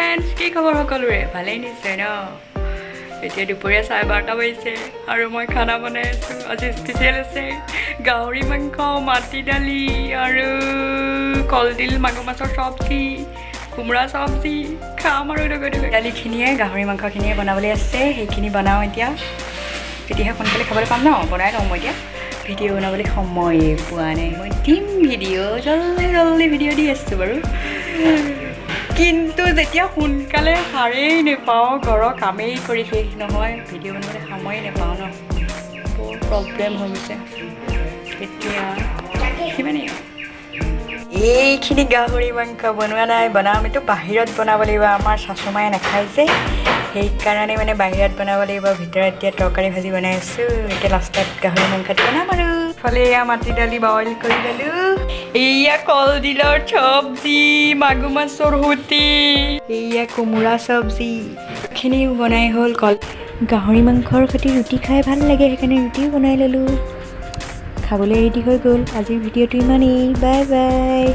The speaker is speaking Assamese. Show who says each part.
Speaker 1: ফ্ৰেণ্ডছ, কি খবৰ সকলোৰে? ভালেই নিশ্চয় ন? এতিয়া দুপৰীয়া 12:30 বাজিছে আৰু মই খানা বনাই আছোঁ। আজি স্পেচিয়েল আছে গাহৰি মাংস, মাটি দালি আৰু কলডিল, মাগুৰ মাছৰ চব্জি, কোমোৰা চব্জি খাম আৰু দালিখিনিয়ে গাহৰি মাংসখিনিয়ে বনাবলৈ আছে। সেইখিনি বনাওঁ এতিয়া, তেতিয়াহে সোনকালে খাবলৈ পাম ন। বনাই লওঁ মই এতিয়া। ভিডিঅ' বনাবলৈ সময়ে পোৱা নাই। মই দিম ভিডিঅ', জল্দি ভিডিঅ' দি আছোঁ বাৰু। কিন্তু যেতিয়া সোনকালে সাৰেই নাপাওঁ, ঘৰৰ কামেই কৰি শেষ নহয়, ভিডিঅ' বনাবলৈ সময়ে নাপাওঁ ন। বৰ প্ৰব্লেম হৈ গৈছে এতিয়া। সিমানেই এইখিনি গাহৰি মাংস বনোৱা নাই, বনাম এইটো বাহিৰত বনাব লাগিব। আমাৰ শাশুমায়ে নাখায় যে, সেইকাৰণে মানে বাহিৰত বনাব লাগিব। ভিতৰত এতিয়া তৰকাৰী ভাজি বনাই আছোঁ। এতিয়া লাষ্টত গাহৰি মাংসটো বনাম আৰু। ইফালে এয়া মাটি দালি বইল কৰি ল'লোঁ। এয়া কলডিলৰ চব্জি, মাগুৰ মাছৰ সৈতে এয়া কোমোৰা চব্জি খিনিও বনাই হ'ল। গাহৰি মাংসৰ সৈতে ৰুটি খাই ভাল লাগে, সেইকাৰণে ৰুটিও বনাই ল'লোঁ। খাবলৈ ৰেডি হৈ গ'ল। আজিৰ ভিডিঅ'টো ইমানেই। Bye bye.